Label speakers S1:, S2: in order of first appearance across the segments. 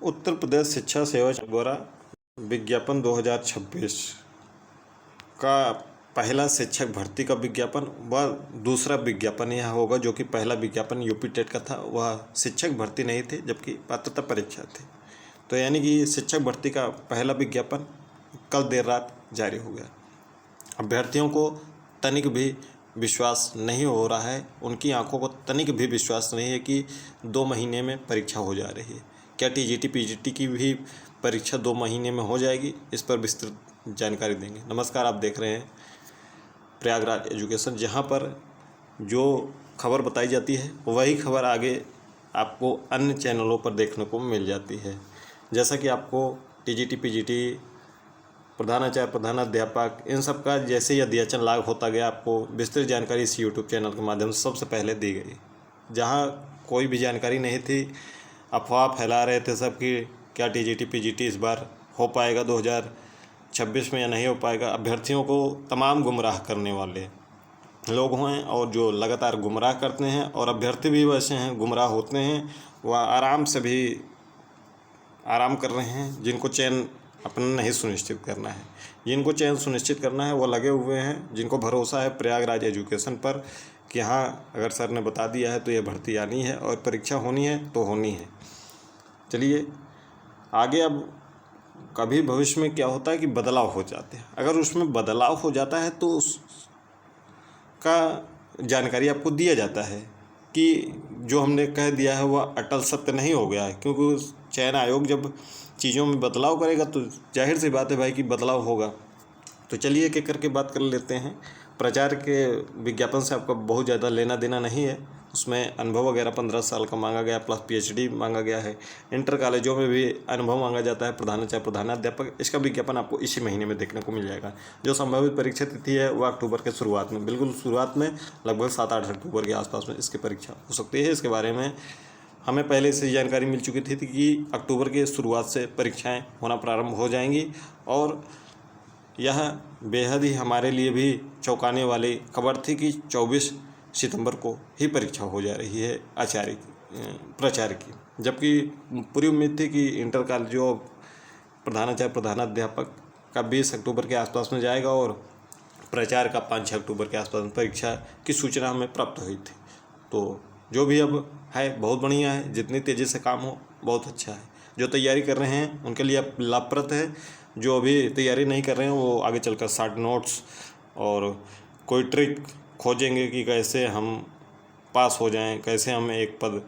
S1: उत्तर प्रदेश शिक्षा सेवा द्वारा विज्ञापन 2026 का पहला शिक्षक भर्ती का विज्ञापन व दूसरा विज्ञापन यह होगा, जो कि पहला विज्ञापन यूपी टेट का था, वह शिक्षक भर्ती नहीं थे जबकि पात्रता परीक्षा थी। तो यानी कि शिक्षक भर्ती का पहला विज्ञापन कल देर रात जारी हो गया। अभ्यर्थियों को तनिक भी विश्वास नहीं हो रहा है, उनकी आंखों को तनिक भी विश्वास नहीं है कि 2 महीने में परीक्षा हो जा रही है। क्या टीजीटी पीजीटी की भी परीक्षा 2 महीने में हो जाएगी? इस पर विस्तृत जानकारी देंगे। नमस्कार, आप देख रहे हैं प्रयागराज एजुकेशन, जहां पर जो खबर बताई जाती है वही खबर आगे आपको अन्य चैनलों पर देखने को मिल जाती है। जैसा कि आपको टीजीटी पीजीटी, प्रधानाचार्य, प्रधानाध्यापक, इन सब का जैसे ही अध्याचन लागू होता गया, आपको विस्तृत जानकारी इस यूट्यूब चैनल के माध्यम से सबसे पहले दी गई। जहां कोई भी जानकारी नहीं थी, अफवाह फैला रहे थे सब कि क्या टीजीटी पीजीटी इस बार हो पाएगा 2026 में या नहीं हो पाएगा। अभ्यर्थियों को तमाम गुमराह करने वाले लोग हैं और जो लगातार गुमराह करते हैं, और अभ्यर्थी भी वैसे हैं, गुमराह होते हैं, वह आराम से भी आराम कर रहे हैं। जिनको चयन अपना नहीं सुनिश्चित करना है, जिनको चयन सुनिश्चित करना है, वो लगे हुए हैं। जिनको भरोसा है प्रयागराज एजुकेशन पर कि हाँ, अगर सर ने बता दिया है तो ये भर्ती आनी है और परीक्षा होनी है तो होनी है। चलिए आगे, अब कभी भविष्य में क्या होता है कि बदलाव हो जाते हैं। अगर उसमें बदलाव हो जाता है तो उसका जानकारी आपको दिया जाता है कि जो हमने कह दिया है वह अटल सत्य नहीं हो गया है, क्योंकि उस चयन आयोग जब चीज़ों में बदलाव करेगा तो जाहिर सी बात है भाई कि बदलाव होगा। तो चलिए एक एक करके बात कर लेते हैं। प्रचार के विज्ञापन से आपका बहुत ज़्यादा लेना देना नहीं है, उसमें अनुभव वगैरह 15 साल का मांगा गया, प्लस पीएचडी मांगा गया है। इंटर कॉलेजों में भी अनुभव मांगा जाता है, प्रधानाचार्य, प्रधानाध्यापक। इसका विज्ञापन आपको इसी महीने में देखने को मिल जाएगा। जो संभावित परीक्षा तिथि है वह अक्टूबर के शुरुआत में, बिल्कुल शुरुआत में, लगभग 7-8 अक्टूबर के आसपास में इसकी परीक्षा हो सकती है। इसके बारे में हमें पहले से जानकारी मिल चुकी थी कि अक्टूबर के शुरुआत से परीक्षाएं होना प्रारंभ हो जाएंगी, और यह बेहद ही हमारे लिए भी चौंकाने वाली खबर थी कि 24 सितंबर को ही परीक्षा हो जा रही है प्रचार की। जबकि पूरी उम्मीद थी कि इंटर कॉलेजों प्रधानाचार्य, प्रधानाध्यापक का 20 अक्टूबर के आसपास में जाएगा और प्रचार का 5-6 अक्टूबर के आसपास में परीक्षा की सूचना हमें प्राप्त हुई थी। तो जो भी अब है बहुत बढ़िया है, जितनी तेज़ी से काम हो बहुत अच्छा है। जो तैयारी कर रहे हैं उनके लिए अब लाभप्रद है, जो अभी तैयारी नहीं कर रहे हैं वो आगे चलकर शॉर्ट नोट्स और कोई ट्रिक खोजेंगे कि कैसे हम पास हो जाएं, कैसे हम एक पद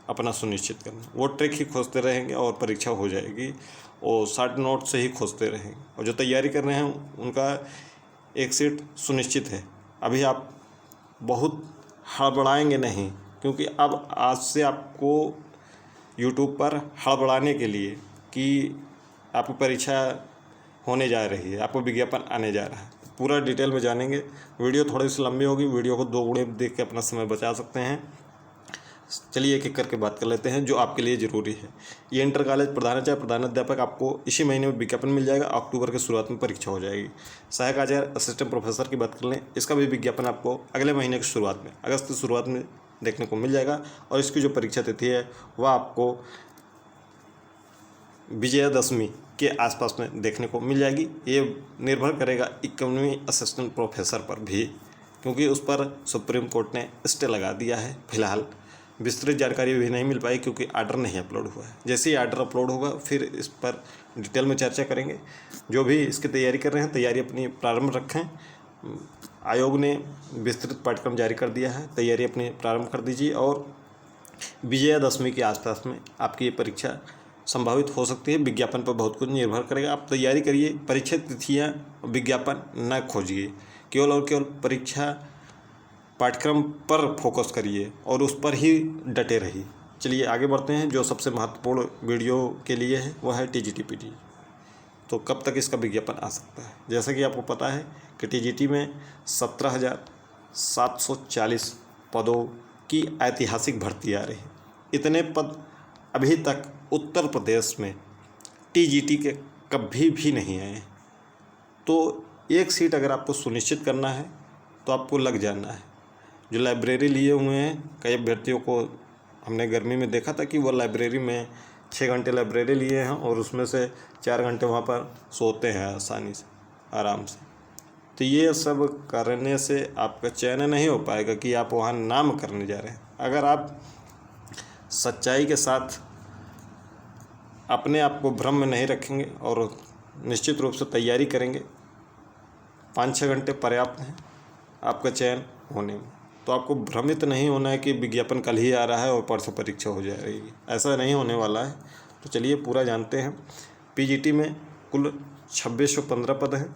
S1: अपना सुनिश्चित करना, वो ट्रिक ही खोजते रहेंगे और परीक्षा हो जाएगी। और शॉर्ट नोट से ही खोजते रहेंगे, और जो तैयारी कर रहे हैं उनका एक सीट सुनिश्चित है। अभी आप बहुत हड़बड़ाएंगे नहीं, क्योंकि अब आज से आपको यूट्यूब पर हड़बड़ाने के लिए कि आपकी परीक्षा होने जा रही है, आपको विज्ञापन आने जा रहा है, पूरा डिटेल में जानेंगे। वीडियो थोड़ी सी लंबी होगी, वीडियो को 2 गुणे देख के अपना समय बचा सकते हैं। चलिए एक एक करके बात कर लेते हैं जो आपके लिए ज़रूरी है। ये इंटर कॉलेज प्रधानाचार्य, प्रधानाध्यापक आपको इसी महीने में विज्ञापन मिल जाएगा। अक्टूबर के शुरुआत में परीक्षा हो जाएगी। सहायक आचार्य, असिस्टेंट प्रोफेसर की बात कर लें, इसका भी विज्ञापन आपको अगले महीने की शुरुआत में, अगस्त की शुरुआत में देखने को मिल जाएगा। और इसकी जो परीक्षा तिथि है वह आपको विजयादशमी के आसपास में देखने को मिल जाएगी। ये निर्भर करेगा 51वीं असिस्टेंट प्रोफेसर पर भी, क्योंकि उस पर सुप्रीम कोर्ट ने स्टे लगा दिया है। फिलहाल विस्तृत जानकारी भी नहीं मिल पाई क्योंकि आर्डर नहीं अपलोड हुआ है। जैसे ही आर्डर अपलोड होगा फिर इस पर डिटेल में चर्चा करेंगे। जो भी इसकी तैयारी कर रहे हैं, तैयारी अपनी प्रारंभ रखें। आयोग ने विस्तृत पाठ्यक्रम जारी कर दिया है, तैयारी अपनी प्रारंभ कर दीजिए, और विजयादशमी के आसपास में आपकी ये परीक्षा संभावित हो सकती है। विज्ञापन पर बहुत कुछ निर्भर करेगा। आप तैयारी करिए, परीक्षा तिथियाँ, विज्ञापन न खोजिए, केवल और केवल परीक्षा पाठ्यक्रम पर फोकस करिए और उस पर ही डटे रहिए। चलिए आगे बढ़ते हैं। जो सबसे महत्वपूर्ण वीडियो के लिए है वह है टीजीटी पीटी। तो कब तक इसका विज्ञापन आ सकता है? जैसा कि आपको पता है कि टीजीटी में 17,740 पदों की ऐतिहासिक भर्ती आ रही है। इतने पद अभी तक उत्तर प्रदेश में टीजीटी के कभी भी नहीं आए। तो एक सीट अगर आपको सुनिश्चित करना है तो आपको लग जाना है। जो लाइब्रेरी लिए हुए हैं, कई अभ्यर्थियों को हमने गर्मी में देखा था कि वो लाइब्रेरी में 6 घंटे लाइब्रेरी लिए हैं और उसमें से 4 घंटे वहाँ पर सोते हैं आसानी से, आराम से। तो ये सब करने से आपका चयन नहीं हो पाएगा कि आप वहाँ नाम करने जा रहे हैं। अगर आप सच्चाई के साथ अपने आप को भ्रम में नहीं रखेंगे और निश्चित रूप से तैयारी करेंगे, 5-6 घंटे पर्याप्त हैं आपका चयन होने में। तो आपको भ्रमित नहीं होना है कि विज्ञापन कल ही आ रहा है और परसों परीक्षा हो जाएगी, ऐसा नहीं होने वाला है। तो चलिए पूरा जानते हैं। पीजीटी में कुल 2615 पद हैं,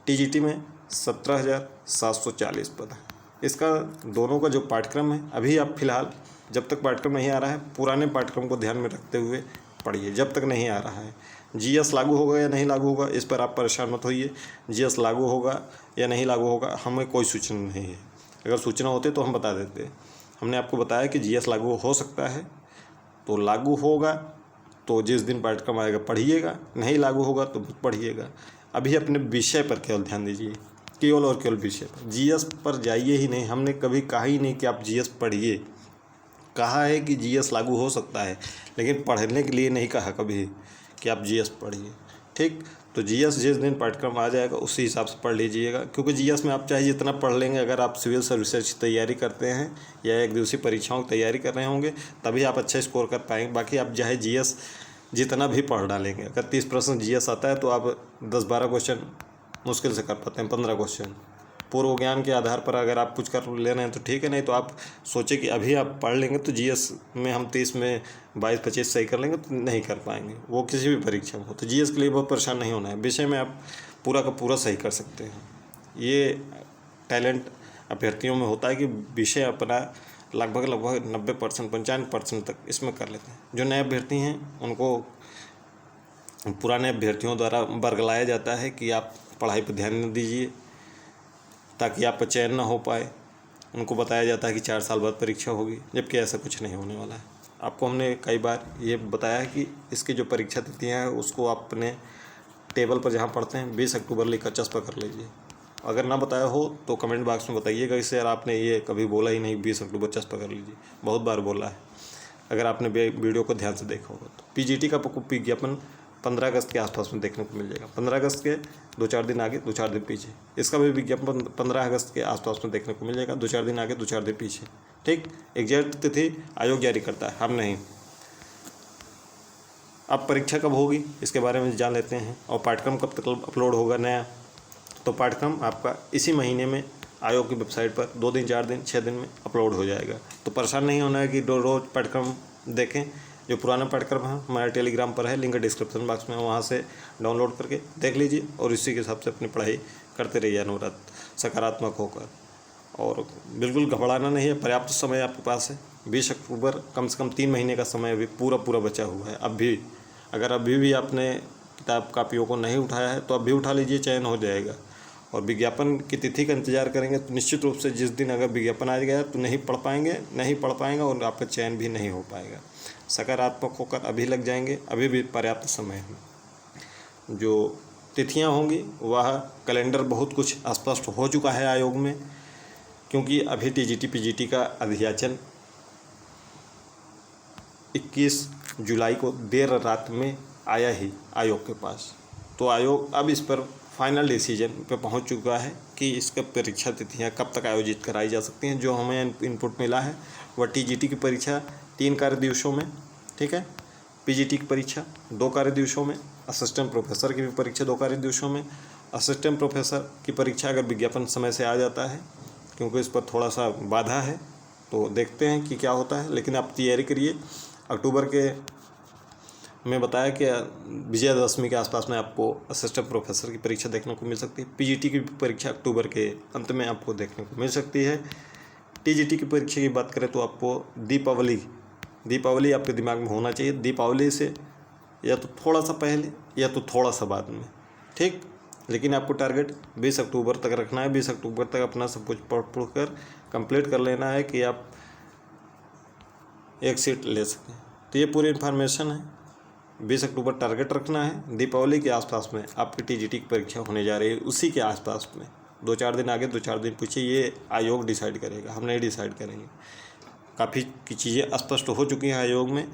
S1: टीजीटी में 17,740 पद हैं। इसका दोनों का जो पाठ्यक्रम है, अभी आप फिलहाल जब तक पाठ्यक्रम नहीं आ रहा है पुराने पाठ्यक्रम को ध्यान में रखते हुए पढ़िए, जब तक नहीं आ रहा है। जीएस लागू होगा या नहीं लागू होगा इस पर आप परेशान मत होइए। जीएस लागू होगा या नहीं लागू होगा हमें कोई सूचना नहीं है, अगर सूचना होती तो हम बता देते। हमने आपको बताया कि जीएस लागू हो सकता है, तो लागू होगा तो जिस दिन पाठ्यक्रम आएगा पढ़िएगा, नहीं लागू होगा तो मत पढ़िएगा। अभी अपने विषय पर केवल ध्यान दीजिए, केवल और केवल विषय पर। जीएस पर जाइए ही नहीं, हमने कभी कहा ही नहीं कि आप जीएस पढ़िए। कहा है कि जीएस लागू हो सकता है, लेकिन पढ़ने के लिए नहीं कहा कभी कि आप जीएस पढ़िए। ठीक, तो जीएस जिस दिन पाठ्यक्रम आ जाएगा उसी हिसाब से पढ़ लीजिएगा, क्योंकि जीएस में आप चाहे जितना पढ़ लेंगे, अगर आप सिविल सर्विसेज की तैयारी करते हैं या एक दिवसीय परीक्षाओं की तैयारी कर रहे होंगे तभी आप अच्छा स्कोर कर पाएंगे। बाकी आप चाहे जीएस जितना भी पढ़ डालेंगे, अगर 30 प्रश्न जीएस आता है तो आप 10-12 क्वेश्चन मुश्किल से कर पाते हैं, 15 क्वेश्चन पूर्व ज्ञान के आधार पर अगर आप कुछ कर ले रहे हैं तो ठीक है, नहीं तो आप सोचे कि अभी आप पढ़ लेंगे तो जीएस में हम 30 में 22-25 सही कर लेंगे तो नहीं कर पाएंगे, वो किसी भी परीक्षा में हो। तो जीएस के लिए बहुत परेशान नहीं होना है, विषय में आप पूरा का पूरा सही कर सकते हैं। ये टैलेंट अभ्यर्थियों में होता है कि विषय अपना लगभग 90% 95% तक इसमें कर लेते हैं। जो नए अभ्यर्थी हैं उनको पुराने अभ्यर्थियों द्वारा बरगलाया जाता है कि आप पढ़ाई पर ध्यान न दीजिए ताकि आपका चयन ना हो पाए। उनको बताया जाता है कि 4 साल बाद परीक्षा होगी, जबकि ऐसा कुछ नहीं होने वाला है। आपको हमने कई बार ये बताया है कि इसकी जो परीक्षा तिथियाँ हैं उसको आप अपने टेबल पर जहाँ पढ़ते हैं 20 अक्टूबर लिखकर चस्पा कर लीजिए। अगर ना बताया हो तो कमेंट बॉक्स में बताइएगा कि सर आपने ये कभी बोला ही नहीं, 20 अक्टूबर चस्पा कर लीजिए। बहुत बार बोला है, अगर आपने वीडियो को ध्यान से देखा होगा। तो पीजीटी का विज्ञापन 15 अगस्त के आसपास में देखने को मिल जाएगा। 15 अगस्त के 2-4 दिन आगे 2-4 दिन पीछे। इसका भी विज्ञापन 15 अगस्त के आसपास में देखने को मिल जाएगा, 2-4 दिन आगे 2-4 दिन पीछे। ठीक, एग्जैक्ट तिथि आयोग जारी करता है, हम नहीं। अब परीक्षा कब होगी इसके बारे में जान लेते हैं, और पाठ्यक्रम कब तक अपलोड होगा नया। तो पाठ्यक्रम आपका इसी महीने में आयोग की वेबसाइट पर 2 दिन 4 दिन 6 दिन में अपलोड हो जाएगा। तो परेशान नहीं होना है कि रोज़ पाठ्यक्रम देखें। जो पुराना पाठ्यक्रम है हमारे टेलीग्राम पर है, लिंक डिस्क्रिप्शन बॉक्स में, वहाँ से डाउनलोड करके देख लीजिए और इसी के हिसाब से अपनी पढ़ाई करते रहिए अनवरत सकारात्मक होकर। और बिल्कुल घबराना नहीं है, पर्याप्त समय आपके पास है। 20 अक्टूबर कम से कम 3 महीने का समय अभी पूरा बचा हुआ है। अब भी अगर अभी भी आपने किताब कापियों को नहीं उठाया है तो अभी उठा लीजिए, चयन हो जाएगा। और विज्ञापन की तिथि का इंतजार करेंगे तो निश्चित रूप से जिस दिन अगर विज्ञापन आ गया तो नहीं पढ़ पाएंगे और आपका चयन भी नहीं हो पाएगा। सकारात्मक होकर अभी लग जाएंगे, अभी भी पर्याप्त समय है। जो तिथियां होंगी वह कैलेंडर बहुत कुछ स्पष्ट हो चुका है आयोग में, क्योंकि अभी टीजीटी पीजीटी का अध्याचन 21 जुलाई को देर रात में आया ही आयोग के पास। तो आयोग अब इस पर फाइनल डिसीजन पे पहुंच चुका है कि इसका परीक्षा तिथियां कब तक आयोजित कराई जा सकती हैं। जो हमें इनपुट मिला है वह टीजीटी की परीक्षा 3 कार्य दिवसों में, ठीक है, पीजीटी की परीक्षा 2 कार्य दिवसों में, असिस्टेंट प्रोफेसर की भी परीक्षा 2 कार्य दिवसों में। असिस्टेंट प्रोफेसर की परीक्षा अगर विज्ञापन समय से आ जाता है, क्योंकि इस पर थोड़ा सा बाधा है, तो देखते हैं कि क्या होता है, लेकिन आप तैयारी करिए। अक्टूबर के मैं बताया कि विजयदशमी के आसपास में आपको असिस्टेंट प्रोफेसर की परीक्षा देखने को मिल सकती है। पीजीटी की परीक्षा अक्टूबर के अंत में आपको देखने को मिल सकती है। टीजीटी की परीक्षा की बात करें तो आपको दीपावली आपके दिमाग में होना चाहिए। दीपावली से या तो थोड़ा सा पहले या तो थोड़ा सा बाद में, ठीक, लेकिन आपको टारगेट 20 अक्टूबर तक रखना है। 20 अक्टूबर तक अपना सब कुछ पढ़ कर कंप्लीट कर लेना है कि आप एक सीट ले सकें। तो ये पूरी इन्फॉर्मेशन है। 20 अक्टूबर टारगेट रखना है। दीपावली के आसपास में आपकी टीजीटी की परीक्षा होने जा रही है, उसी के आसपास में 2-4 दिन आगे 2-4 दिन पीछे, ये आयोग डिसाइड करेगा, हम नहीं डिसाइड करेंगे। काफ़ी की चीज़ें स्पष्ट हो चुकी हैं आयोग में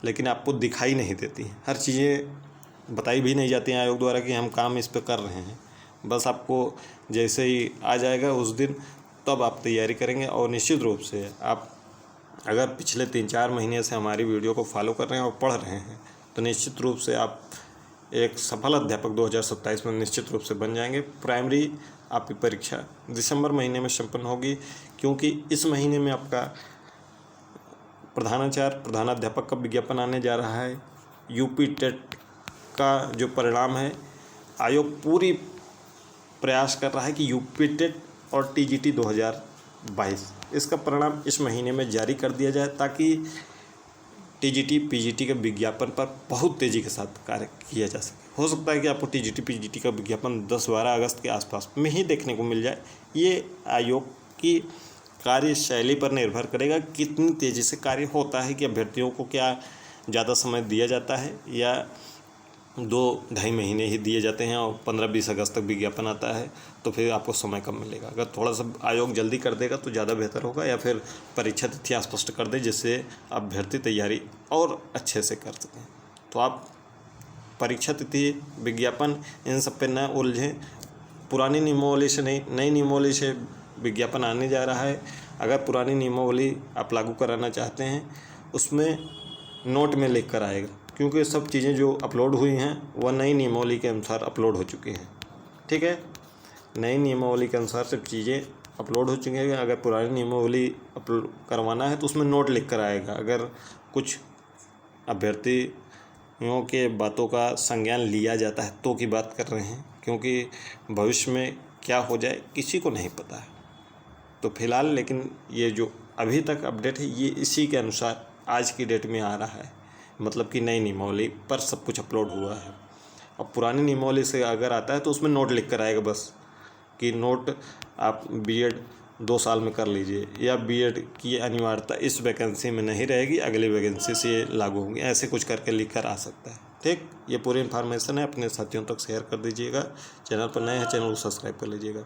S1: लेकिन आपको दिखाई नहीं देती। हर चीज़ें बताई भी नहीं जाती हैं आयोग द्वारा कि हम काम इस पे कर रहे हैं। बस आपको जैसे ही आ जाएगा उस दिन, तब आप तैयारी करेंगे। और निश्चित रूप से आप अगर पिछले 3-4 महीने से हमारी वीडियो को फॉलो कर रहे हैं और पढ़ रहे हैं तो निश्चित रूप से आप एक सफल अध्यापक 2027 में निश्चित रूप से बन जाएंगे। प्राइमरी आपकी परीक्षा दिसंबर महीने में संपन्न होगी, क्योंकि इस महीने में आपका प्रधानाचार्य प्रधानाध्यापक का विज्ञापन आने जा रहा है। यूपी टेट का जो परिणाम है, आयोग पूरी प्रयास कर रहा है कि यूपी टेट और टीजीटी 2022 इसका परिणाम इस महीने में जारी कर दिया जाए, ताकि टीजीटी पीजीटी के विज्ञापन पर बहुत तेज़ी के साथ कार्य किया जा सके। हो सकता है कि आपको टीजीटी पीजीटी का विज्ञापन 10-12 अगस्त के आसपास में ही देखने को मिल जाए। ये आयोग की कार्यशैली पर निर्भर करेगा, कितनी तेज़ी से कार्य होता है, कि अभ्यर्थियों को क्या ज़्यादा समय दिया जाता है या 2-2.5 महीने ही दिए जाते हैं और 15-20 अगस्त तक विज्ञापन आता है, तो फिर आपको समय कम मिलेगा। अगर थोड़ा सा आयोग जल्दी कर देगा तो ज़्यादा बेहतर होगा, या फिर परीक्षा तिथियाँ स्पष्ट कर दे जिससे अभ्यर्थी तैयारी और अच्छे से कर सकें। तो आप परीक्षा तिथि, विज्ञापन, इन सब पे न उलझें। पुरानी नियमावली से नहीं, नई नियमावली से विज्ञापन आने जा रहा है। अगर पुरानी नियमावली आप लागू कराना चाहते हैं, उसमें नोट में लिख कर आएगा, क्योंकि सब चीज़ें जो अपलोड हुई हैं वह नई नियमावली के अनुसार अपलोड हो चुकी हैं। ठीक है, नई नियमावली के अनुसार सब चीज़ें अपलोड हो चुकी हैं। अगर पुरानी नियमावली अपलोड करवाना है तो उसमें नोट लिख कर आएगा। अगर कुछ अभ्यर्थियों के बातों का संज्ञान लिया जाता है तो की बात कर रहे हैं, क्योंकि भविष्य में क्या हो जाए किसी को नहीं पता है। तो फिलहाल लेकिन ये जो अभी तक अपडेट है ये इसी के अनुसार आज की डेट में आ रहा है, मतलब कि नई नियमावली पर सब कुछ अपलोड हुआ है। अब पुरानी नियमावली से अगर आता है तो उसमें नोट लिख कर आएगा बस, कि नोट आप बीएड 2 साल में कर लीजिए, या बीएड की अनिवार्यता इस वैकेंसी में नहीं रहेगी, अगली वैकेंसी से लागू होंगी, ऐसे कुछ करके लिख कर आ सकता है। ठीक, ये पूरी इन्फॉर्मेशन है, अपने साथियों तक शेयर कर दीजिएगा। चैनल पर नए हैं, चैनल को सब्सक्राइब कर लीजिएगा।